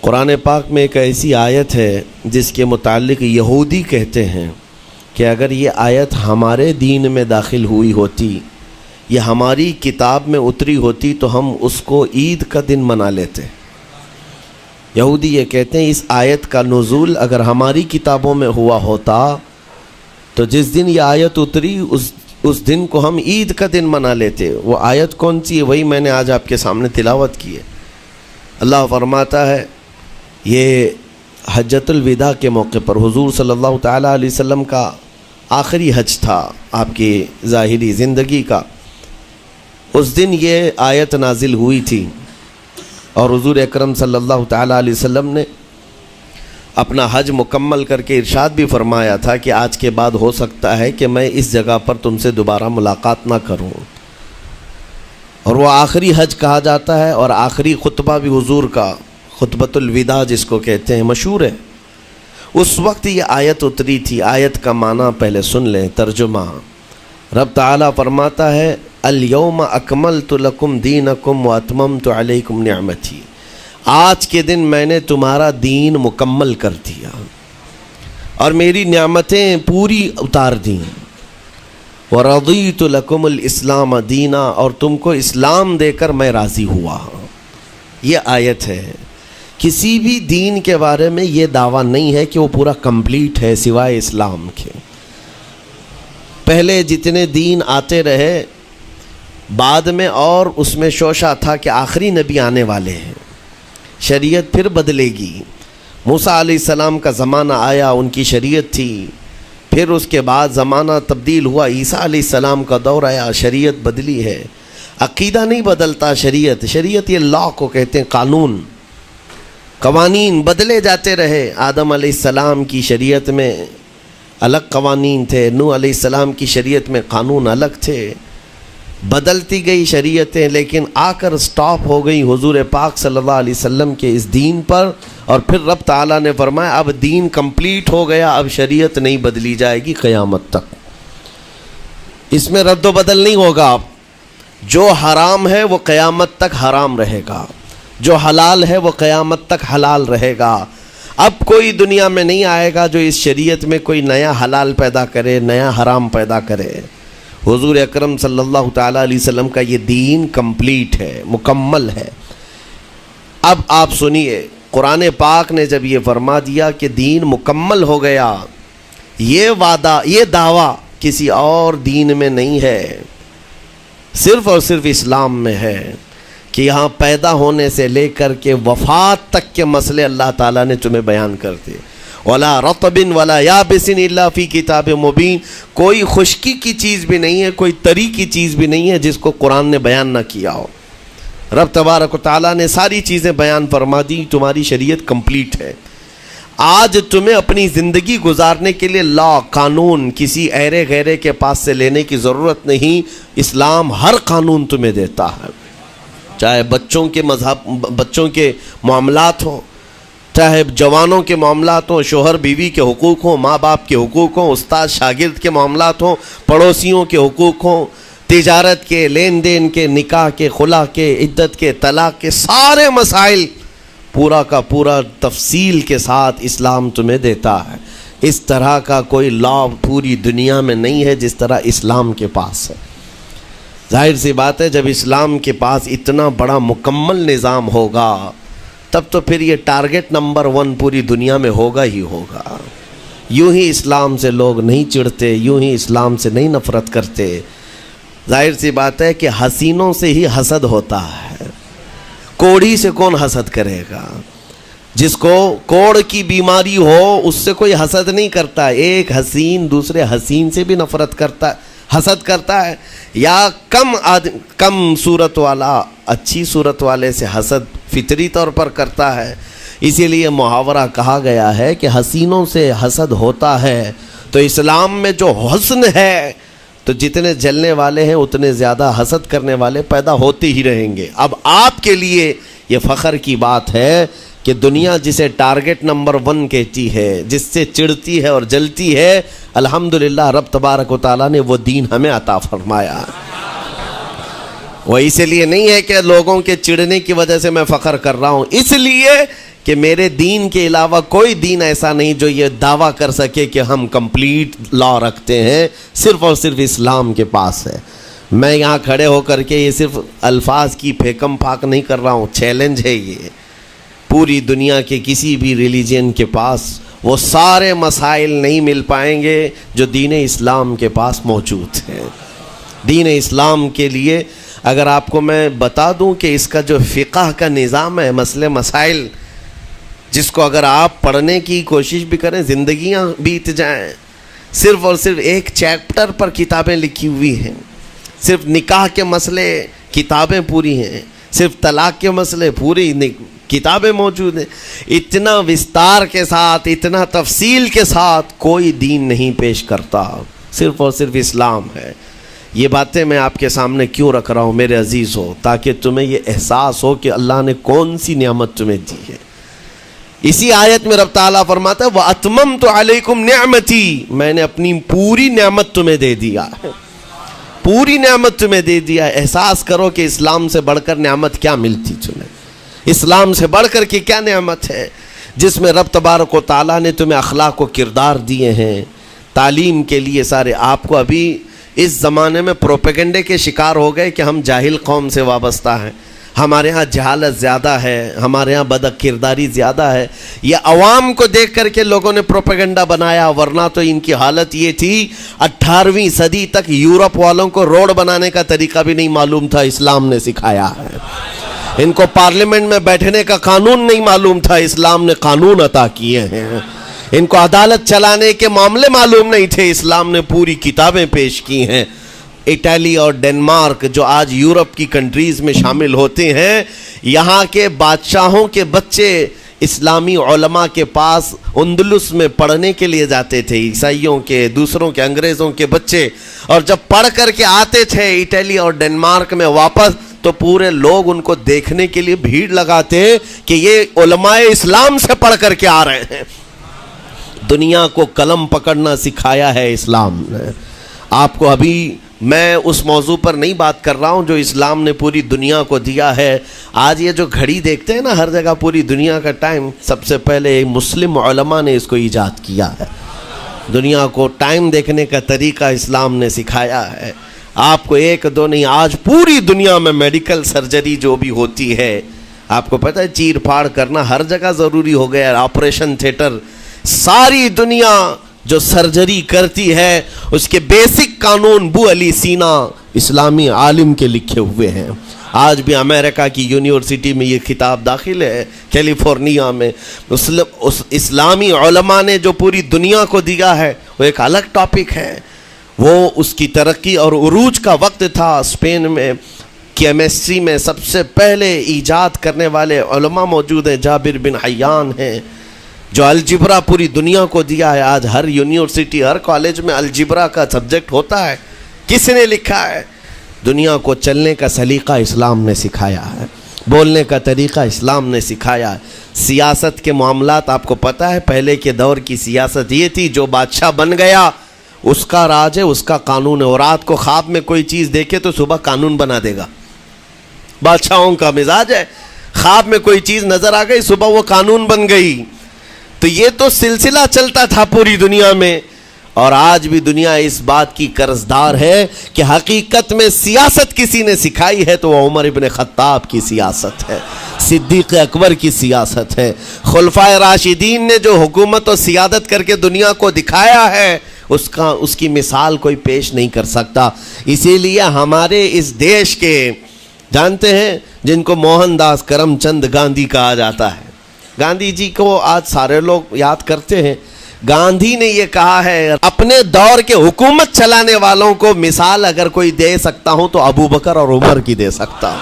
قرآن پاک میں ایک ایسی آیت ہے جس کے متعلق یہودی کہتے ہیں کہ اگر یہ آیت ہمارے دین میں داخل ہوئی ہوتی یا ہماری کتاب میں اتری ہوتی تو ہم اس کو عید کا دن منا لیتے۔ یہودی یہ کہتے ہیں اس آیت کا نزول اگر ہماری کتابوں میں ہوا ہوتا تو جس دن یہ آیت اتری اس دن کو ہم عید کا دن منا لیتے۔ وہ آیت کون سی ہے؟ وہی میں نے آج آپ کے سامنے تلاوت کی ہے۔ اللہ فرماتا ہے، یہ حجۃ الوداع کے موقع پر حضور صلی اللہ تعالیٰ علیہ وسلم کا آخری حج تھا آپ کی ظاہری زندگی کا۔ اس دن یہ آیت نازل ہوئی تھی اور حضور اکرم صلی اللہ تعالیٰ علیہ وسلم نے اپنا حج مکمل کر کے ارشاد بھی فرمایا تھا کہ آج کے بعد ہو سکتا ہے کہ میں اس جگہ پر تم سے دوبارہ ملاقات نہ کروں۔ اور وہ آخری حج کہا جاتا ہے اور آخری خطبہ بھی حضور کا خطبۃ الوداع جس کو کہتے ہیں مشہور ہے۔ اس وقت یہ آیت اتری تھی۔ آیت کا معنی پہلے سن لیں، ترجمہ۔ رب تعالیٰ فرماتا ہے الیوم اکملت لکم دینکم واتممت علیکم نعمتی، آج کے دن میں نے تمہارا دین مکمل کر دیا اور میری نعمتیں پوری اتار دیں۔ وَرَضِيتُ لَكُمُ الْإِسْلَامَ دِينًا، اور تم کو اسلام دے کر میں راضی ہوا۔ یہ آیت ہے۔ کسی بھی دین کے بارے میں یہ دعویٰ نہیں ہے کہ وہ پورا کمپلیٹ ہے سوائے اسلام کے۔ پہلے جتنے دین آتے رہے بعد میں اور اس میں شوشہ تھا کہ آخری نبی آنے والے ہیں، شریعت پھر بدلے گی۔ موسیٰ علیہ السلام کا زمانہ آیا، ان کی شریعت تھی، پھر اس کے بعد زمانہ تبدیل ہوا، عیسیٰ علیہ السلام کا دور آیا، شریعت بدلی ہے۔ عقیدہ نہیں بدلتا، شریعت یہ لا کو کہتے ہیں، قانون، قوانین بدلے جاتے رہے۔ آدم علیہ السلام کی شریعت میں الگ قوانین تھے، نوح علیہ السلام کی شریعت میں قانون الگ تھے، بدلتی گئی شریعتیں، لیکن آ کر سٹاپ ہو گئی حضور پاک صلی اللہ علیہ وسلم کے اس دین پر۔ اور پھر رب تعالیٰ نے فرمایا اب دین کمپلیٹ ہو گیا، اب شریعت نہیں بدلی جائے گی قیامت تک، اس میں رد و بدل نہیں ہوگا۔ جو حرام ہے وہ قیامت تک حرام رہے گا، جو حلال ہے وہ قیامت تک حلال رہے گا۔ اب کوئی دنیا میں نہیں آئے گا جو اس شریعت میں کوئی نیا حلال پیدا کرے، نیا حرام پیدا کرے۔ حضور اکرم صلی اللہ تعالیٰ علیہ وسلم کا یہ دین کمپلیٹ ہے، مکمل ہے۔ اب آپ سنیے، قرآن پاک نے جب یہ فرما دیا کہ دین مکمل ہو گیا، یہ وعدہ، یہ دعویٰ کسی اور دین میں نہیں ہے، صرف اور صرف اسلام میں ہے کہ یہاں پیدا ہونے سے لے کر کے وفات تک کے مسئلے اللہ تعالیٰ نے تمہیں بیان کر دیے۔ وَلَا رَطْبٍ وَلَا يَابِسٍ إِلَّا فِي كِتَابٍ مُبِينٍ، کوئی خشکی کی چیز بھی نہیں ہے، کوئی تری کی چیز بھی نہیں ہے جس کو قرآن نے بیان نہ کیا ہو۔ رب تبارک و تعالیٰ نے ساری چیزیں بیان فرما دی، تمہاری شریعت کمپلیٹ ہے۔ آج تمہیں اپنی زندگی گزارنے کے لیے لا، قانون کسی ایرے غیرے کے پاس سے لینے کی ضرورت نہیں۔ اسلام ہر قانون تمہیں دیتا ہے، چاہے بچوں کے بچوں کے معاملات ہوں، چاہے جوانوں کے معاملات ہوں، شوہر بیوی کے حقوق ہوں، ماں باپ کے حقوق ہوں، استاد شاگرد کے معاملات ہوں، پڑوسیوں کے حقوق ہوں، تجارت کے، لین دین کے، نکاح کے، خلا کے، عدت کے، طلاق کے، سارے مسائل پورا کا پورا تفصیل کے ساتھ اسلام تمہیں دیتا ہے۔ اس طرح کا کوئی لا پوری دنیا میں نہیں ہے جس طرح اسلام کے پاس ہے۔ ظاہر سی بات ہے، جب اسلام کے پاس اتنا بڑا مکمل نظام ہوگا تب تو پھر یہ ٹارگٹ نمبر 1 پوری دنیا میں ہوگا ہی ہوگا۔ یوں ہی اسلام سے لوگ نہیں چڑھتے، یوں ہی اسلام سے نہیں نفرت کرتے۔ ظاہر سی بات ہے کہ حسینوں سے ہی حسد ہوتا ہے، کوڑھی سے کون حسد کرے گا؟ جس کو کوڑ کی بیماری ہو اس سے کوئی حسد نہیں کرتا۔ ایک حسین دوسرے حسین سے بھی نفرت کرتا ہے، حسد کرتا ہے، یا کم صورت والا اچھی صورت والے سے حسد فطری طور پر کرتا ہے۔ اسی لیے محاورہ کہا گیا ہے کہ حسینوں سے حسد ہوتا ہے، تو اسلام میں جو حسن ہے تو جتنے جلنے والے ہیں اتنے زیادہ حسد کرنے والے پیدا ہوتے ہی رہیں گے۔ اب آپ کے لیے یہ فخر کی بات ہے کہ دنیا جسے ٹارگٹ نمبر 1 کہتی ہے، جس سے چڑھتی ہے اور جلتی ہے، الحمدللہ رب تبارک و تعالیٰ نے وہ دین ہمیں عطا فرمایا۔ وہ اس لیے نہیں ہے کہ لوگوں کے چڑھنے کی وجہ سے میں فخر کر رہا ہوں، اس لیے کہ میرے دین کے علاوہ کوئی دین ایسا نہیں جو یہ دعویٰ کر سکے کہ ہم کمپلیٹ لا رکھتے ہیں، صرف اور صرف اسلام کے پاس ہے۔ میں یہاں کھڑے ہو کر کے یہ صرف الفاظ کی پھیکم پھاک نہیں کر رہا ہوں، چیلنج ہے یہ۔ پوری دنیا کے کسی بھی ریلیجن کے پاس وہ سارے مسائل نہیں مل پائیں گے جو دین اسلام کے پاس موجود ہیں۔ دین اسلام کے لیے اگر آپ کو میں بتا دوں کہ اس کا جو فقہ کا نظام ہے، مسئلے مسائل، جس کو اگر آپ پڑھنے کی کوشش بھی کریں زندگیاں بیت جائیں، صرف اور صرف ایک چیپٹر پر کتابیں لکھی ہوئی ہیں۔ صرف نکاح کے مسئلے کتابیں پوری ہیں، صرف طلاق کے مسئلے پوری کتابیں موجود ہیں۔ اتنا وستار کے ساتھ، اتنا تفصیل کے ساتھ کوئی دین نہیں پیش کرتا، صرف اور صرف اسلام ہے۔ یہ باتیں میں آپ کے سامنے کیوں رکھ رہا ہوں میرے عزیز ہو؟ تاکہ تمہیں یہ احساس ہو کہ اللہ نے کون سی نعمت تمہیں دی ہے۔ اسی آیت میں رب تعالیٰ فرماتا ہے وَأَتْمَمْتُ عَلَيْكُمْ نِعْمَتِي، میں نے اپنی پوری نعمت تمہیں دے دیا ہے، پوری نعمت تمہیں دے دیا ہے۔ احساس کرو کہ اسلام سے بڑھ کر نعمت کیا ملتی تمہیں، اسلام سے بڑھ کر کے کیا نعمت ہے، جس میں رب تبارک و تعالیٰ نے تمہیں اخلاق و کردار دیے ہیں، تعلیم کے لیے سارے۔ آپ کو ابھی اس زمانے میں پروپیگنڈے کے شکار ہو گئے کہ ہم جاہل قوم سے وابستہ ہیں، ہمارے ہاں جہالت زیادہ ہے، ہمارے ہاں بد کرداری زیادہ ہے۔ یہ عوام کو دیکھ کر کے لوگوں نے پروپیگنڈا بنایا، ورنہ تو ان کی حالت یہ تھی 18ویں صدی تک یورپ والوں کو روڈ بنانے کا طریقہ بھی نہیں معلوم تھا، اسلام نے سکھایا ہے۔ ان کو پارلیمنٹ میں بیٹھنے کا قانون نہیں معلوم تھا، اسلام نے قانون عطا کیے ہیں۔ ان کو عدالت چلانے کے معاملے معلوم نہیں تھے، اسلام نے پوری کتابیں پیش کی ہیں۔ اٹلی اور ڈنمارک جو آج یورپ کی کنٹریز میں شامل ہوتے ہیں، یہاں کے بادشاہوں کے بچے اسلامی علماء کے پاس اندلس میں پڑھنے کے لیے جاتے تھے، عیسائیوں کے، دوسروں کے، انگریزوں کے بچے، اور جب پڑھ کر کے آتے تھے اٹلی اور ڈنمارک میں واپس تو پورے لوگ ان کو دیکھنے کے لیے بھیڑ لگاتے کہ یہ علماء اسلام سے پڑھ کر کے آ رہے ہیں۔ دنیا کو قلم پکڑنا سکھایا ہے اسلام نے۔ آپ کو ابھی میں اس موضوع پر نہیں بات کر رہا ہوں جو اسلام نے پوری دنیا کو دیا ہے۔ آج یہ جو گھڑی دیکھتے ہیں نا ہر جگہ پوری دنیا کا ٹائم، سب سے پہلے مسلم علماء نے اس کو ایجاد کیا ہے۔ دنیا کو ٹائم دیکھنے کا طریقہ اسلام نے سکھایا ہے۔ آپ کو ایک دو نہیں، آج پوری دنیا میں میڈیکل سرجری جو بھی ہوتی ہے، آپ کو پتہ ہے چیر پھاڑ کرنا ہر جگہ ضروری ہو گیا ہے۔ آپریشن تھیٹر، ساری دنیا جو سرجری کرتی ہے اس کے بیسک قانون بو علی سینا اسلامی عالم کے لکھے ہوئے ہیں۔ آج بھی امریکہ کی یونیورسٹی میں یہ کتاب داخل ہے، کیلیفورنیا میں۔ اس اسلامی علماء نے جو پوری دنیا کو دیا ہے وہ ایک الگ ٹاپک ہے۔ وہ اس کی ترقی اور عروج کا وقت تھا۔ اسپین میں کیمسٹری میں سب سے پہلے ایجاد کرنے والے علماء موجود ہیں، جابر بن حیان ہیں، جو الجبرا پوری دنیا کو دیا ہے۔ آج ہر یونیورسٹی، ہر کالج میں الجبرا کا سبجیکٹ ہوتا ہے۔ کس نے لکھا ہے؟ دنیا کو چلنے کا سلیقہ اسلام نے سکھایا ہے، بولنے کا طریقہ اسلام نے سکھایا ہے۔ سیاست کے معاملات آپ کو پتہ ہے، پہلے کے دور کی سیاست یہ تھی جو بادشاہ بن گیا اس کا راج ہے، اس کا قانون ہے۔ اور رات کو خواب میں کوئی چیز دیکھے تو صبح قانون بنا دے گا۔ بادشاہوں کا مزاج ہے، خواب میں کوئی چیز نظر آ گئی صبح وہ قانون بن گئی۔ تو یہ تو سلسلہ چلتا تھا پوری دنیا میں، اور آج بھی دنیا اس بات کی قرضدار ہے کہ حقیقت میں سیاست کسی نے سکھائی ہے تو وہ عمر ابن خطاب کی سیاست ہے، صدیق اکبر کی سیاست ہے۔ خلفائے راشدین نے جو حکومت و سیادت کر کے دنیا کو دکھایا ہے اس کی مثال کوئی پیش نہیں کر سکتا۔ اسی لیے ہمارے اس دیش کے جانتے ہیں جن کو موہن داس کرم چند گاندھی کہا جاتا ہے، گاندھی جی کو آج سارے لوگ یاد کرتے ہیں۔ گاندھی نے یہ کہا ہے اپنے دور کے حکومت چلانے والوں کو مثال اگر کوئی دے سکتا ہوں تو ابو بکر اور عمر کی دے سکتا ہوں،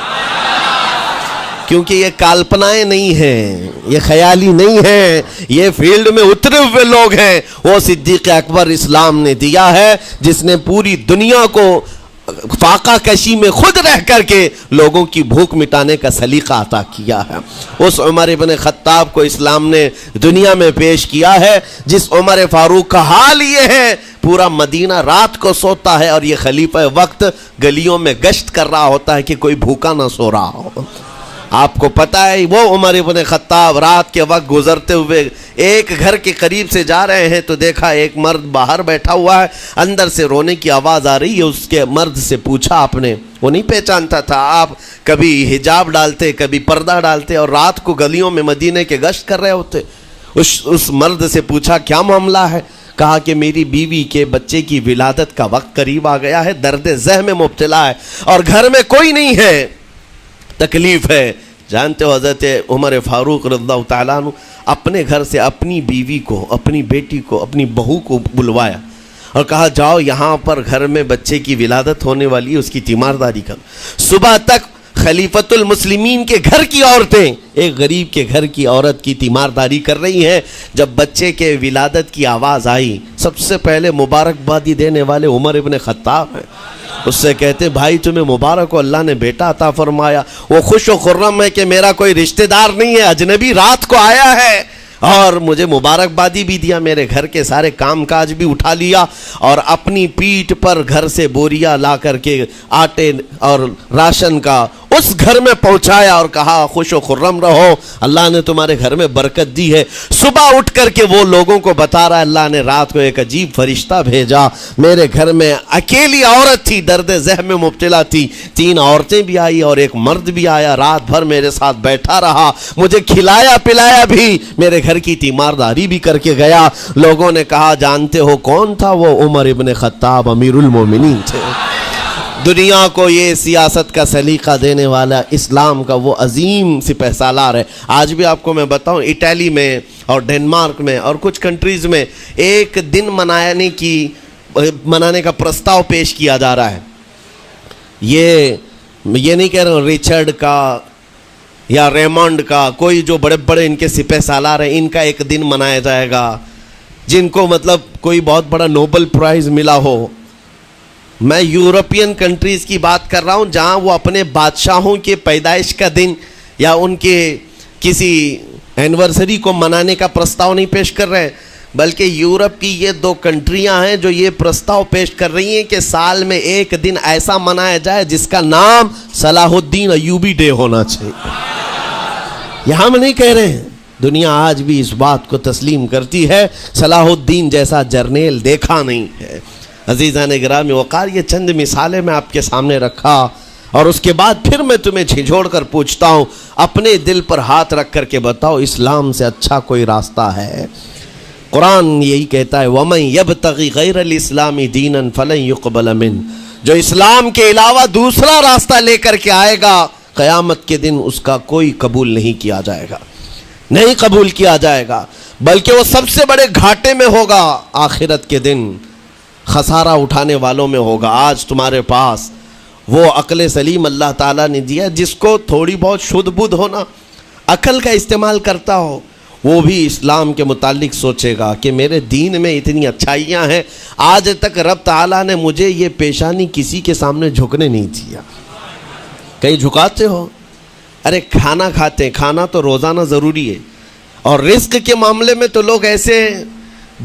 کیونکہ یہ کالپنائیں نہیں ہیں، یہ خیالی نہیں ہیں، یہ فیلڈ میں اترے ہوئے لوگ ہیں۔ وہ صدیق اکبر اسلام نے دیا ہے جس نے پوری دنیا کو فاقہ کشی میں خود رہ کر کے لوگوں کی بھوک مٹانے کا سلیقہ عطا کیا ہے۔ اس عمر ابن خطاب کو اسلام نے دنیا میں پیش کیا ہے جس عمر فاروق کا حال یہ ہے پورا مدینہ رات کو سوتا ہے اور یہ خلیفہ وقت گلیوں میں گشت کر رہا ہوتا ہے کہ کوئی بھوکا نہ سو رہا ہو۔ آپ کو پتہ ہے وہ عمر ابن خطاب رات کے وقت گزرتے ہوئے ایک گھر کے قریب سے جا رہے ہیں تو دیکھا ایک مرد باہر بیٹھا ہوا ہے, اندر سے رونے کی آواز آ رہی ہے. اس کے مرد سے پوچھا آپ نے, وہ نہیں پہچانتا تھا, آپ کبھی حجاب ڈالتے کبھی پردہ ڈالتے اور رات کو گلیوں میں مدینے کے گشت کر رہے ہوتے. اس مرد سے پوچھا کیا معاملہ ہے؟ کہا کہ میری بیوی کے بچے کی ولادت کا وقت قریب آ گیا ہے, درد ذہ میں مبتلا ہے اور گھر میں کوئی نہیں ہے, تکلیف ہے. جانتے ہو حضرت عمر فاروق رضی اللہ تعالیٰ عنہ اپنے گھر سے اپنی بیوی کو, اپنی بیٹی کو, اپنی بہو کو بلوایا اور کہا جاؤ یہاں پر گھر میں بچے کی ولادت ہونے والی ہے, اس کی تیمارداری کرو. صبح تک خلیفۃ المسلمین کے گھر کی عورتیں ایک غریب کے گھر کی عورت کی تیمارداری کر رہی ہیں. جب بچے کے ولادت کی آواز آئی, سب سے پہلے مبارکبادی دینے والے عمر ابن خطاب ہیں. اس سے کہتے ہیں بھائی تمہیں مبارک ہو, اللہ نے بیٹا عطا فرمایا. وہ خوش و خرم ہے کہ میرا کوئی رشتہ دار نہیں ہے, اجنبی رات کو آیا ہے اور مجھے مبارکبادی بھی دیا, میرے گھر کے سارے کام کاج بھی اٹھا لیا اور اپنی پیٹھ پر گھر سے بوریا لا کر کے آٹے اور راشن کا اس گھر میں پہنچایا اور کہا خوش و خرم رہو, اللہ نے تمہارے گھر میں برکت دی ہے. صبح اٹھ کر کے وہ لوگوں کو بتا رہا ہے اللہ نے رات کو ایک عجیب فرشتہ بھیجا, میرے گھر میں اکیلی عورت تھی, درد ذہ میں مبتلا تھی, 3 عورتیں بھی آئی اور ایک مرد بھی آیا, رات بھر میرے ساتھ بیٹھا رہا, مجھے کھلایا پلایا بھی, میرے گھر کی تیمارداری بھی کر کے گیا. لوگوں نے کہا جانتے ہو کون تھا وہ؟ عمر ابن خطاب امیر المومنین تھے. دنیا کو یہ سیاست کا سلیقہ دینے والا اسلام کا وہ عظیم سپہ سالار ہے. آج بھی آپ کو میں بتاؤں اٹلی میں اور ڈنمارک میں اور کچھ کنٹریز میں ایک دن منانے کا پرستاؤ پیش کیا جا رہا ہے. یہ نہیں کہہ رہا ہوں ریچرڈ کا یا ریمانڈ کا, کوئی جو بڑے بڑے ان کے سپہ سالار ہیں ان کا ایک دن منایا جائے گا جن کو مطلب کوئی بہت بڑا نوبل پرائز ملا ہو. میں یورپین کنٹریز کی بات کر رہا ہوں جہاں وہ اپنے بادشاہوں کے پیدائش کا دن یا ان کے کسی اینیورسری کو منانے کا پرستاؤ نہیں پیش کر رہے, بلکہ یورپ کی یہ 2 کنٹریاں ہیں جو یہ پرستاؤ پیش کر رہی ہیں کہ سال میں ایک دن ایسا منایا جائے جس کا نام صلاح الدین ایوبی ڈے ہونا چاہیے. یہ ہم نہیں کہہ رہے ہیں, دنیا آج بھی اس بات کو تسلیم کرتی ہے, صلاح الدین جیسا جرنیل دیکھا نہیں ہے. عزیزان گرامی وقار, یہ چند مثالیں میں آپ کے سامنے رکھا اور اس کے بعد پھر میں تمہیں جھنجھوڑ کر پوچھتا ہوں, اپنے دل پر ہاتھ رکھ کر کے بتاؤ اسلام سے اچھا کوئی راستہ ہے؟ قرآن یہی کہتا ہے وَمَن يَبْتَغِ غَيْرَ الْإِسْلَامِ دِينًا فَلَن يُقْبَلَ مِنْهُ, جو اسلام کے علاوہ دوسرا راستہ لے کر کے آئے گا قیامت کے دن اس کا کوئی قبول نہیں کیا جائے گا, نہیں قبول کیا جائے گا, بلکہ وہ سب سے بڑے گھاٹے میں ہوگا, آخرت کے دن خسارہ اٹھانے والوں میں ہوگا. آج تمہارے پاس وہ عقل سلیم اللہ تعالیٰ نے دیا جس کو تھوڑی بہت شدھ بدھ ہونا, عقل کا استعمال کرتا ہو, وہ بھی اسلام کے متعلق سوچے گا کہ میرے دین میں اتنی اچھائیاں ہیں, آج تک رب تعالیٰ نے مجھے یہ پیشانی کسی کے سامنے جھکنے نہیں دیا. کہیں جھکاتے ہو؟ ارے کھانا کھاتے ہیں, کھانا تو روزانہ ضروری ہے, اور رزق کے معاملے میں تو لوگ ایسے,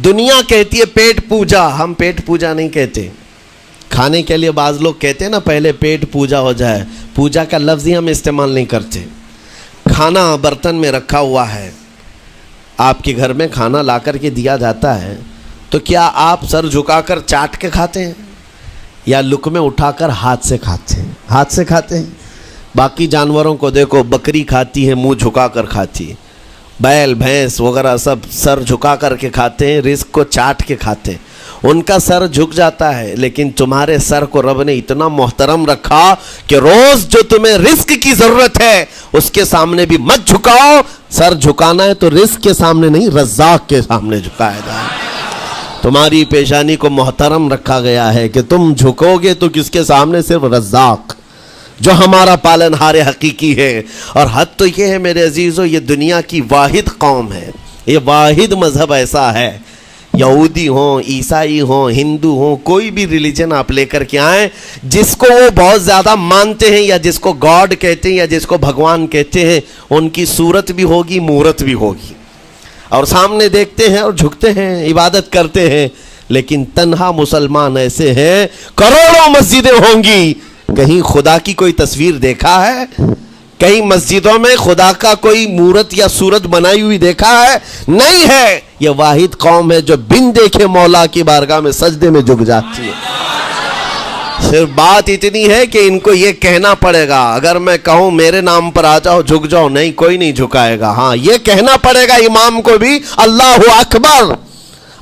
دنیا کہتی ہے پیٹ پوجا, ہم پیٹ پوجا نہیں کہتے. کھانے کے لیے بعض لوگ کہتے ہیں نا پہلے پیٹ پوجا ہو جائے, پوجا کا لفظ ہی ہم استعمال نہیں کرتے. کھانا برتن میں رکھا ہوا ہے, آپ کے گھر میں کھانا لا کر کے دیا جاتا ہے, تو کیا آپ سر جھکا کر چاٹ کے کھاتے ہیں یا لقمے اٹھا کر ہاتھ سے کھاتے ہیں؟ ہاتھ سے کھاتے ہیں. باقی جانوروں کو دیکھو, بکری کھاتی ہے منہ جھکا کر کھاتی ہے, بیل بھینس وغیرہ سب سر جھکا کر کے کھاتے ہیں, رزق کو چاٹ کے کھاتے ہیں, ان کا سر جھک جاتا ہے. لیکن تمہارے سر کو رب نے اتنا محترم رکھا کہ روز جو تمہیں رزق کی ضرورت ہے اس کے سامنے بھی مت جھکاؤ. سر جھکانا ہے تو رزق کے سامنے نہیں, رزاق کے سامنے جھکایا جائے. تمہاری پیشانی کو محترم رکھا گیا ہے کہ تم جھکو گے تو کس کے سامنے؟ صرف رزاق جو ہمارا پالن ہار حقیقی ہے. اور حد تو یہ ہے میرے عزیزو, یہ دنیا کی واحد قوم ہے, یہ واحد مذہب ایسا ہے, یہودی ہوں, عیسائی ہوں, ہندو ہوں, کوئی بھی ریلیجن آپ لے کر کے آئیں, جس کو وہ بہت زیادہ مانتے ہیں یا جس کو گاڈ کہتے ہیں یا جس کو بھگوان کہتے ہیں, ان کی صورت بھی ہوگی, مورت بھی ہوگی, اور سامنے دیکھتے ہیں اور جھکتے ہیں, عبادت کرتے ہیں. لیکن تنہا مسلمان ایسے ہیں, کروڑوں مسجدیں ہوں گی, کہیں خدا کی کوئی تصویر دیکھا ہے؟ کہیں مسجدوں میں خدا کا کوئی مورت یا صورت بنائی ہوئی دیکھا ہے؟ نہیں ہے. یہ واحد قوم ہے جو بن دیکھے مولا کی بارگاہ میں سجدے میں جھک جاتی ہے. صرف بات اتنی ہے کہ ان کو یہ کہنا پڑے گا. اگر میں کہوں میرے نام پر آ جاؤ جھک جاؤ، نہیں، کوئی نہیں جھکائے گا. ہاں یہ کہنا پڑے گا امام کو بھی اللہ اکبر،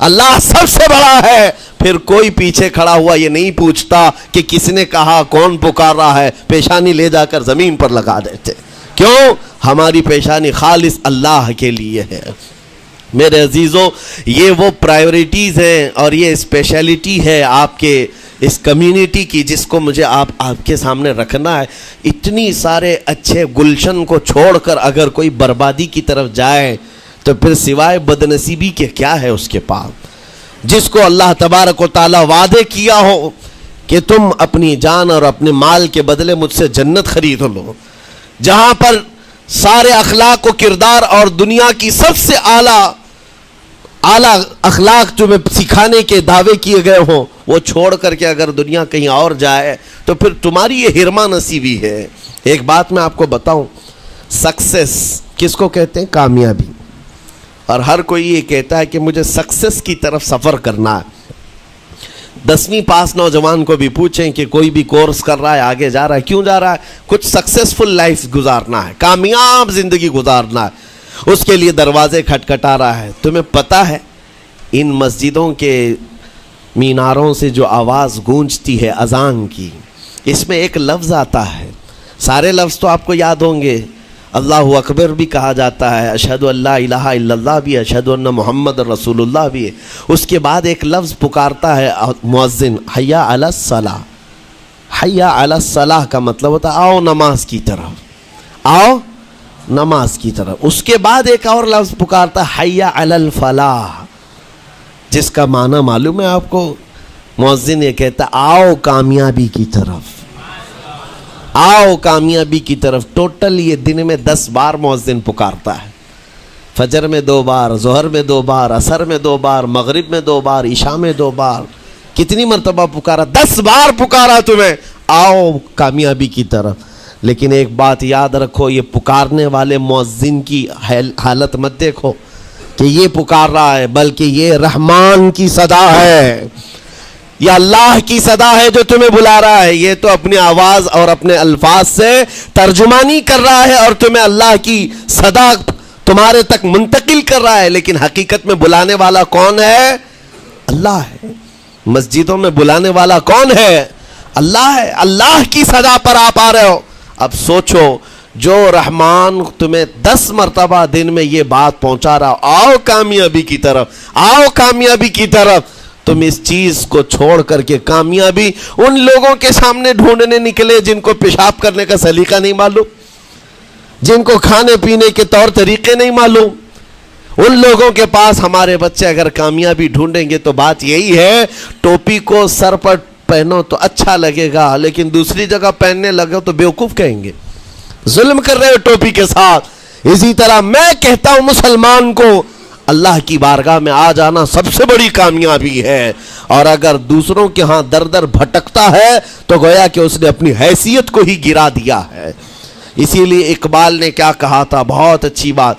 اللہ سب سے بڑا ہے. پھر کوئی پیچھے کھڑا ہوا یہ نہیں پوچھتا کہ کس نے کہا، کون پکار رہا ہے. پیشانی لے جا کر زمین پر لگا دیتے. کیوں؟ ہماری پیشانی خالص اللہ کے لیے ہے. میرے عزیزوں، یہ وہ پرائیورٹیز ہیں اور یہ اسپیشلٹی ہے آپ کے اس کمیونٹی کی جس کو مجھے آپ کے سامنے رکھنا ہے. اتنی سارے اچھے گلشن کو چھوڑ کر اگر کوئی بربادی کی طرف جائے تو پھر سوائے بدنصیبی کے کیا ہے اس کے پاس؟ جس کو اللہ تبارک و تعالیٰ وعدے کیا ہو کہ تم اپنی جان اور اپنے مال کے بدلے مجھ سے جنت خرید لو، جہاں پر سارے اخلاق و کردار اور دنیا کی سب سے اعلیٰ اخلاق تمہیں سکھانے کے دعوے کیے گئے ہوں، وہ چھوڑ کر کے اگر دنیا کہیں اور جائے تو پھر تمہاری یہ ہرما نصیبی ہے. ایک بات میں آپ کو بتاؤں، سکسیس کس کو کہتے ہیں؟ کامیابی. اور ہر کوئی یہ کہتا ہے کہ مجھے سکسیس کی طرف سفر کرنا ہے. 10ویں پاس نوجوان کو بھی پوچھیں کہ کوئی بھی کورس کر رہا ہے، آگے جا رہا ہے، کیوں جا رہا ہے؟ کچھ سکسیسفل لائف گزارنا ہے، کامیاب زندگی گزارنا ہے. اس کے لیے دروازے کھٹکھٹا رہا ہے. تمہیں پتہ ہے ان مسجدوں کے میناروں سے جو آواز گونجتی ہے اذان کی، اس میں ایک لفظ آتا ہے. سارے لفظ تو آپ کو یاد ہوں گے. اللہ اکبر بھی کہا جاتا ہے، اشہد ان لا الہ الا اللہ بھی، اشہد ان محمد رسول اللہ بھی ہے. اس کے بعد ایک لفظ پکارتا ہے مؤذن، حی علی الصلاۃ. حی علی الصلاۃ کا مطلب ہوتا ہے آؤ نماز کی طرف، آؤ نماز کی طرف. اس کے بعد ایک اور لفظ پکارتا ہے حی علی الفلاح، جس کا معنی معلوم ہے آپ کو؟ مؤذن یہ کہتا ہے آؤ کامیابی کی طرف، آؤ کامیابی کی طرف. ٹوٹل یہ دن میں 10 بار مؤذن پکارتا ہے. فجر میں 2 بار، ظہر میں 2 بار، عصر میں 2 بار، مغرب میں 2 بار، عشاء میں 2 بار. کتنی مرتبہ پکارا؟ 10 بار پکارا تمہیں، آؤ کامیابی کی طرف. لیکن ایک بات یاد رکھو، یہ پکارنے والے مؤذن کی حالت مت دیکھو کہ یہ پکار رہا ہے، بلکہ یہ رحمان کی صدا ہے، یہ اللہ کی صدا ہے جو تمہیں بلا رہا ہے. یہ تو اپنی آواز اور اپنے الفاظ سے ترجمانی کر رہا ہے اور تمہیں اللہ کی صدا تمہارے تک منتقل کر رہا ہے. لیکن حقیقت میں بلانے والا کون ہے؟ اللہ ہے. مسجدوں میں بلانے والا کون ہے؟ اللہ ہے. اللہ کی صدا پر آپ آ رہے ہو. اب سوچو، جو رحمان تمہیں 10 مرتبہ دن میں یہ بات پہنچا رہا، آؤ کامیابی کی طرف، آؤ کامیابی کی طرف، تم اس چیز کو چھوڑ کر کے کامیابی ان لوگوں کے سامنے ڈھونڈنے نکلے جن کو پیشاب کرنے کا سلیقہ نہیں معلوم، جن کو کھانے پینے کے طور طریقے نہیں معلوم. ان لوگوں کے پاس ہمارے بچے اگر کامیابی ڈھونڈیں گے تو بات یہی ہے، ٹوپی کو سر پر پہنو تو اچھا لگے گا، لیکن دوسری جگہ پہننے لگے تو بیوقوف کہیں گے، ظلم کر رہے ہو ٹوپی کے ساتھ. اسی طرح میں کہتا ہوں مسلمان کو اللہ کی بارگاہ میں آ جانا سب سے بڑی کامیابی ہے. اور اگر دوسروں کے ہاں در در بھٹکتا ہے تو گویا کہ اس نے اپنی حیثیت کو ہی گرا دیا ہے. اسی لیے اقبال نے کیا کہا تھا، بہت اچھی بات،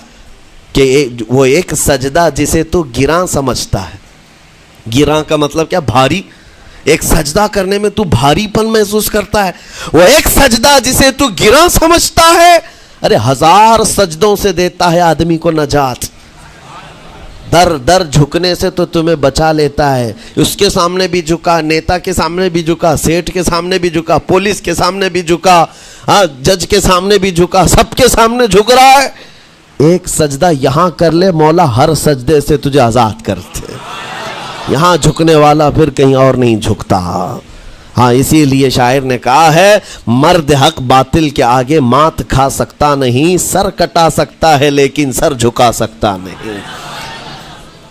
کہ وہ ایک سجدہ جسے تو گراں سمجھتا ہے. گراں کا مطلب کیا؟ بھاری. ایک سجدہ کرنے میں تو بھاری پن محسوس کرتا ہے. وہ ایک سجدہ جسے تو گراں سمجھتا ہے، ارے 1000 سجدوں سے دیتا ہے آدمی کو نجات. در در جھکنے سے تو تمہیں بچا لیتا ہے. اس کے سامنے بھی جھکا، نیتا کے سامنے بھی جھکا، سیٹ کے سامنے بھی جھکا، پولیس کے سامنے بھی جھکا، جج کے سامنے بھی جھکا، سب کے سامنے جھک رہا ہے. ایک سجدہ یہاں کر لے، مولا ہر سجدے سے تجھے آزاد کرتے. یہاں جھکنے والا پھر کہیں اور نہیں جھکتا. ہاں اسی لیے شاعر نے کہا ہے، مرد حق باطل کے آگے مات کھا سکتا نہیں، سر کٹا سکتا ہے لیکن سر جھکا سکتا نہیں.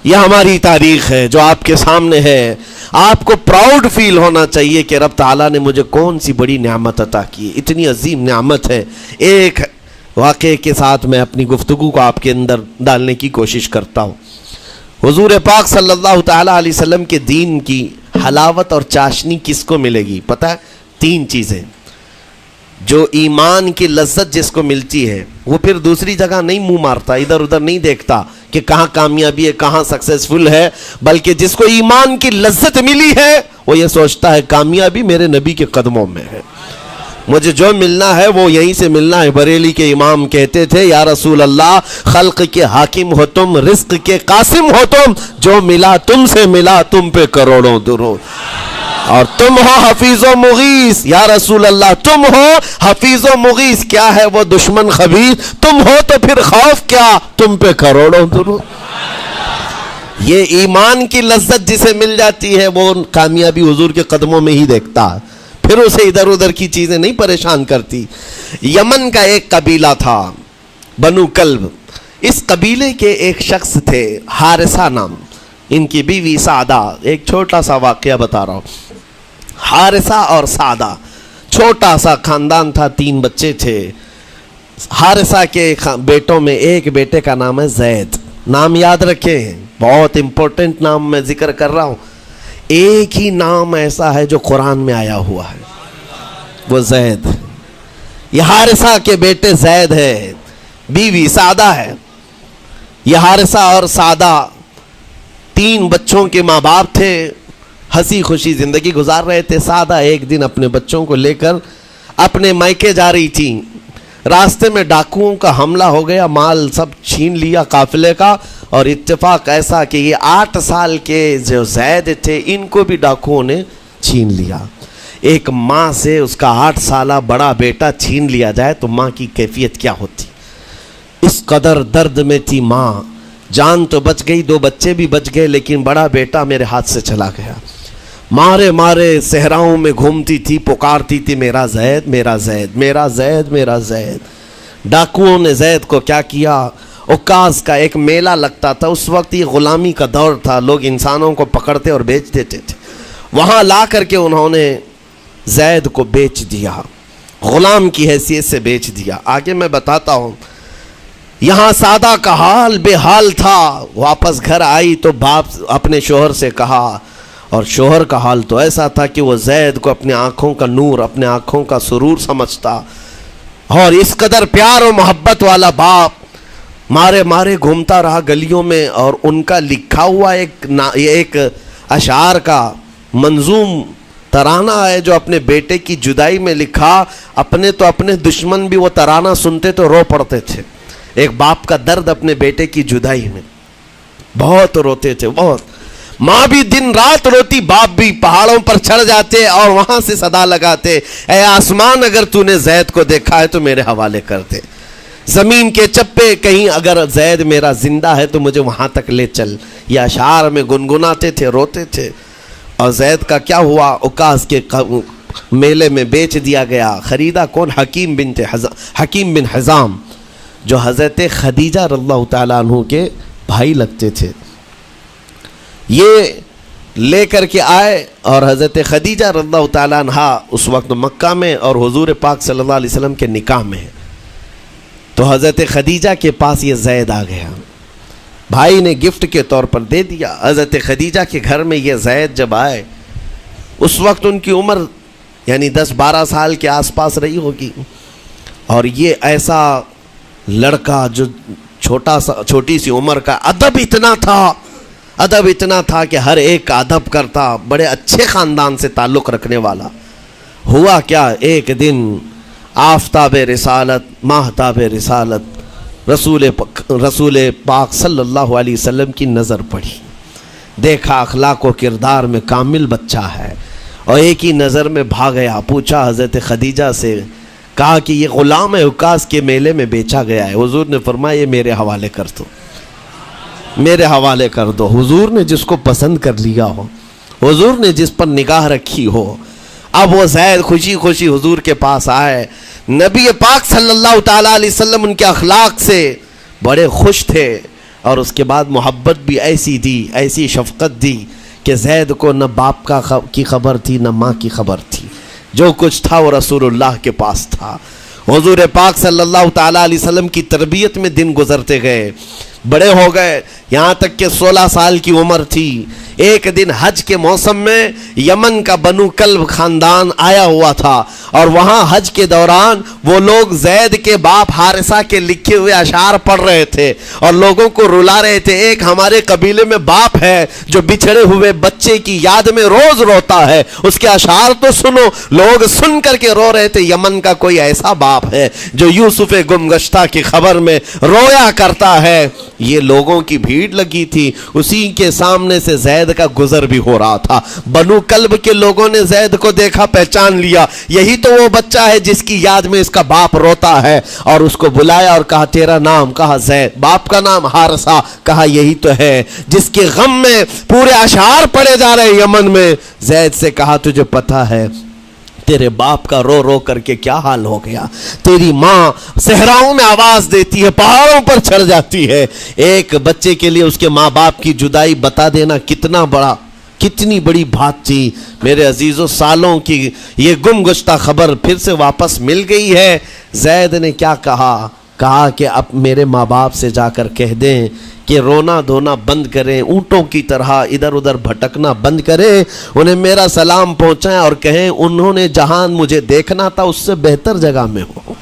یہ ہماری تاریخ ہے جو آپ کے سامنے ہے. آپ کو پراؤڈ فیل ہونا چاہیے کہ رب تعالیٰ نے مجھے کون سی بڑی نعمت عطا کی. اتنی عظیم نعمت ہے. ایک واقعے کے ساتھ میں اپنی گفتگو کو آپ کے اندر ڈالنے کی کوشش کرتا ہوں. حضور پاک صلی اللہ تعالیٰ علیہ وسلم کے دین کی حلاوت اور چاشنی کس کو ملے گی؟ پتہ ہے 3 چیزیں. جو ایمان کی لذت جس کو ملتی ہے وہ پھر دوسری جگہ نہیں منہ مارتا، ادھر ادھر نہیں دیکھتا کہ کہاں کامیابی ہے، کہاں سکسیسفل ہے، بلکہ جس کو ایمان کی لذت ملی ہے وہ یہ سوچتا ہے کامیابی میرے نبی کے قدموں میں ہے، مجھے جو ملنا ہے وہ یہیں سے ملنا ہے۔ بریلی کے امام کہتے تھے یا رسول اللہ خلق کے حاکم ہو تم، رزق کے قاسم ہو تم، جو ملا تم سے ملا تم پہ کروڑوں درود، اور تم ہو حفیظ و مغیث یا رسول اللہ، تم ہو حفیظ و مغیث، کیا ہے وہ دشمن خبیث، تم ہو تو پھر خوف کیا، تم پہ کروڑوں درود۔ یہ ایمان کی لذت جسے مل جاتی ہے وہ کامیابی حضور کے قدموں میں ہی دیکھتا ہے، پھر اسے ادھر ادھر کی چیزیں نہیں پریشان کرتی۔ یمن کا ایک قبیلہ تھا بنو کلب، اس قبیلے کے ایک شخص تھے حارثہ نام، ان کی بیوی سعدہ۔ ایک چھوٹا سا واقعہ بتا رہا ہوں۔ حارثہ اور سعدہ چھوٹا سا خاندان تھا، 3 بچے تھے۔ حارثہ کے بیٹوں میں ایک بیٹے کا نام ہے زید، نام یاد رکھیں، بہت امپورٹنٹ نام میں ذکر کر رہا ہوں۔ ایک ہی نام ایسا ہے جو قرآن میں آیا ہوا ہے، وہ زید۔ یہ حارثہ کے بیٹے زید ہے، بیوی سعدہ ہے۔ یہ حارثہ اور سعدہ 3 بچوں کے ماں باپ تھے، ہنسی خوشی زندگی گزار رہے تھے۔ سعدہ ایک دن اپنے بچوں کو لے کر اپنے مائکے جا رہی تھی، راستے میں ڈاکوؤں کا حملہ ہو گیا، مال سب چھین لیا قافلے کا، اور اتفاق ایسا کہ یہ 8 سال کے جو زید تھے ان کو بھی ڈاکوؤں نے چھین لیا۔ ایک ماں سے اس کا 8 سالہ بڑا بیٹا چھین لیا جائے تو ماں کی کیفیت کیا ہوتی، اس قدر درد میں تھی ماں۔ جان تو بچ گئی، 2 بچے بھی بچ گئے، لیکن بڑا بیٹا میرے ہاتھ سے چلا گیا۔ مارے مارے صحراؤں میں گھومتی تھی، پکارتی تھی میرا زید میرا زید میرا زید میرا زید۔ ڈاکوؤں نے زید کو کیا کیا، عکاظ کا ایک میلہ لگتا تھا، اس وقت یہ غلامی کا دور تھا، لوگ انسانوں کو پکڑتے اور بیچ دیتے تھے، وہاں لا کر کے انہوں نے زید کو بیچ دیا، غلام کی حیثیت سے بیچ دیا۔ آگے میں بتاتا ہوں۔ یہاں سعدہ کا حال بے حال تھا، واپس گھر آئی تو باپ اپنے شوہر سے کہا، اور شوہر کا حال تو ایسا تھا کہ وہ زید کو اپنے آنکھوں کا نور، اپنے آنکھوں کا سرور سمجھتا، اور اس قدر پیار و محبت والا باپ مارے مارے گھومتا رہا گلیوں میں، اور ان کا لکھا ہوا ایک اشعار کا منظوم ترانہ ہے جو اپنے بیٹے کی جدائی میں لکھا۔ اپنے تو اپنے دشمن بھی وہ ترانہ سنتے تو رو پڑتے تھے، ایک باپ کا درد اپنے بیٹے کی جدائی میں، بہت روتے تھے، بہت۔ ماں بھی دن رات روتی، باپ بھی پہاڑوں پر چڑھ جاتے اور وہاں سے صدا لگاتے، اے آسمان اگر تو نے زید کو دیکھا ہے تو میرے حوالے کر دے، زمین کے چپے کہیں اگر زید میرا زندہ ہے تو مجھے وہاں تک لے چل۔ یہ اشعار میں گنگناتے تھے، روتے تھے۔ اور زید کا کیا ہوا، عکاظ کے میلے میں بیچ دیا گیا۔ خریدا کون؟ حکیم بن حزام، جو حضرت خدیجہ رضی اللہ تعالیٰ عنہ کے بھائی لگتے تھے۔ یہ لے کر کے آئے اور حضرت خدیجہ رضی اللہ تعالیٰ عنہ اس وقت مکہ میں اور حضور پاک صلی اللہ علیہ وسلم کے نکاح میں، تو حضرت خدیجہ کے پاس یہ زید آ گیا، بھائی نے گفٹ کے طور پر دے دیا۔ حضرت خدیجہ کے گھر میں یہ زید جب آئے، اس وقت ان کی عمر یعنی 10-12 سال کے آس پاس رہی ہوگی، اور یہ ایسا لڑکا جو چھوٹی سی عمر کا، ادب اتنا تھا کہ ہر ایک کا ادب کرتا، بڑے اچھے خاندان سے تعلق رکھنے والا۔ ہوا کیا، ایک دن آفتاب رسالت، ماہتاب رسالت رسول پاک صلی اللہ علیہ وسلم کی نظر پڑی، دیکھا اخلاق و کردار میں کامل بچہ ہے، اور ایک ہی نظر میں بھاگ گیا۔ پوچھا حضرت خدیجہ سے، کہا کہ یہ غلام ہے، عکاظ کے میلے میں بیچا گیا ہے۔ حضور نے فرمایا یہ میرے حوالے کر دو، میرے حوالے کر دو۔ حضور نے جس کو پسند کر لیا ہو، حضور نے جس پر نگاہ رکھی ہو۔ اب وہ زید خوشی خوشی حضور کے پاس آئے، نبی پاک صلی اللہ تعالیٰ علیہ وسلم ان کے اخلاق سے بڑے خوش تھے، اور اس کے بعد محبت بھی ایسی دی، ایسی شفقت دی کہ زید کو نہ باپ کی خبر تھی نہ ماں کی خبر تھی، جو کچھ تھا وہ رسول اللہ کے پاس تھا۔ حضور پاک صلی اللہ تعالیٰ علیہ وسلم کی تربیت میں دن گزرتے گئے، بڑے ہو گئے، یہاں تک کہ 16 سال کی عمر تھی، ایک دن حج کے موسم میں یمن کا بنو کلب خاندان آیا ہوا تھا، اور وہاں حج کے دوران وہ لوگ زید کے باپ حارثہ کے لکھے ہوئے اشعار پڑھ رہے تھے اور لوگوں کو رلا رہے تھے۔ ایک ہمارے قبیلے میں باپ ہے جو بچھڑے ہوئے بچے کی یاد میں روز روتا ہے، اس کے اشعار تو سنو۔ لوگ سن کر کے رو رہے تھے، یمن کا کوئی ایسا باپ ہے جو یوسف گمگشتہ کی خبر میں رویا کرتا ہے۔ یہ لوگوں کی بھیڑ لگی تھی، اسی کے سامنے سے زید کا گزر بھی ہو رہا تھا۔ بنو کلب کے لوگوں نے زید کو دیکھا، پہچان لیا، یہی تو وہ بچہ ہے جس کی یاد میں اس کا باپ روتا ہے، اور اس کو بلایا اور کہا تیرا نام؟ کہا زید۔ باپ کا نام حارثہ، کہا یہی تو ہے جس کے غم میں پورے اشعار پڑھے جا رہے یمن میں۔ زید سے کہا تجھے پتہ ہے تیرے باپ کا رو رو کر کے کیا حال ہو گیا؟ تیری ماں صحراؤں میں آواز دیتی ہے، پہاڑوں پر چڑھ جاتی ہے۔ ایک بچے کے لیے اس کے ماں باپ کی جدائی بتا دینا کتنی بڑی بات تھی۔ میرے عزیزوں، سالوں کی یہ گم گشتہ خبر پھر سے واپس مل گئی ہے۔ زید نے کیا کہا کہ اب میرے ماں باپ سے جا کر کہہ دیں کہ رونا دھونا بند کریں، اونٹوں کی طرح ادھر ادھر بھٹکنا بند کریں، انہیں میرا سلام پہنچائیں اور کہیں انہوں نے جہاں مجھے دیکھنا تھا اس سے بہتر جگہ میں ہوں،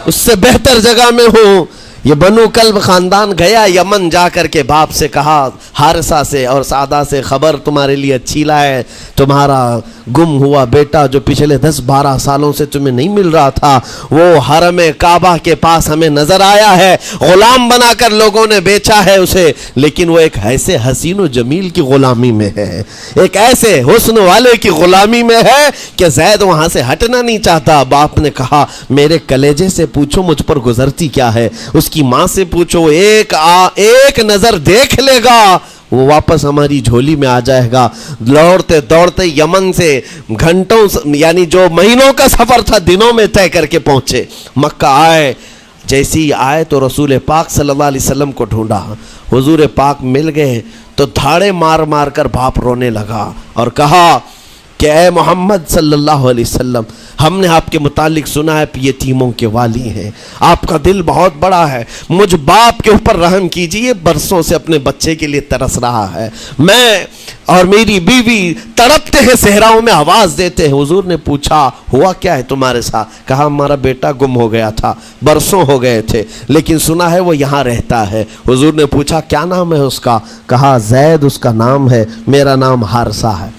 اس سے بہتر جگہ میں ہوں۔ یہ بنو کلب خاندان گیا یمن، جا کر کے باپ سے کہا، حارثہ سے اور سعدہ سے، خبر تمہارے لیے اچھی لائے، تمہارا گم ہوا بیٹا جو پچھلے 10-12 سالوں سے تمہیں نہیں مل رہا تھا، وہ حرم کعبہ کے پاس ہمیں نظر آیا ہے، غلام بنا کر لوگوں نے بیچا ہے اسے، لیکن وہ ایک ایسے حسین و جمیل کی غلامی میں ہے، ایک ایسے حسن والے کی غلامی میں ہے کہ زید وہاں سے ہٹنا نہیں چاہتا۔ باپ نے کہا میرے کلیجے سے پوچھو مجھ پر گزرتی کیا ہے، اس کی ماں سے پوچھو، ایک نظر دیکھ لے گا وہ واپس ہماری جھولی میں آ جائے گا۔ دوڑتے دوڑتے یمن سے گھنٹوں یعنی جو مہینوں کا سفر تھا دنوں میں طے کر کے پہنچے، مکہ آئے۔ جیسے ہی آئے تو رسول پاک صلی اللہ علیہ وسلم کو ڈھونڈا، حضور پاک مل گئے تو دھاڑے مار مار کر باپ رونے لگا اور کہا کہ اے محمد صلی اللہ علیہ وسلم، ہم نے آپ کے متعلق سنا ہے یتیموں کے والی ہیں، آپ کا دل بہت بڑا ہے، مجھ باپ کے اوپر رحم کیجئے، برسوں سے اپنے بچے کے لیے ترس رہا ہے، میں اور میری بیوی تڑپتے ہیں، صحراؤں میں آواز دیتے ہیں۔ حضور نے پوچھا ہوا کیا ہے تمہارے ساتھ؟ کہا ہمارا بیٹا گم ہو گیا تھا، برسوں ہو گئے تھے، لیکن سنا ہے وہ یہاں رہتا ہے۔ حضور نے پوچھا کیا نام ہے اس کا؟ کہا زید اس کا نام ہے، میرا نام حارثہ ہے۔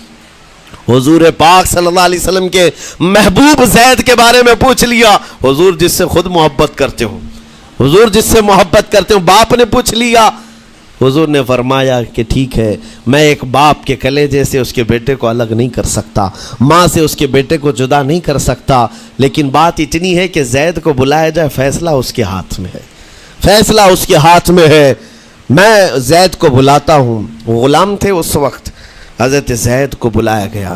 حضور پاک صلی اللہ علیہ وسلم کے محبوب زید کے بارے میں پوچھ لیا، حضور جس سے خود محبت کرتے ہو، حضور جس سے محبت کرتے ہو، باپ نے پوچھ لیا۔ حضور نے فرمایا کہ ٹھیک ہے، میں ایک باپ کے کلیجے سے اس کے بیٹے کو الگ نہیں کر سکتا، ماں سے اس کے بیٹے کو جدا نہیں کر سکتا، لیکن بات اتنی ہے کہ زید کو بلایا جائے، فیصلہ اس کے ہاتھ میں ہے، فیصلہ اس کے ہاتھ میں ہے۔ میں زید کو بلاتا ہوں۔ غلام تھے اس وقت، حضرت زید کو بلایا گیا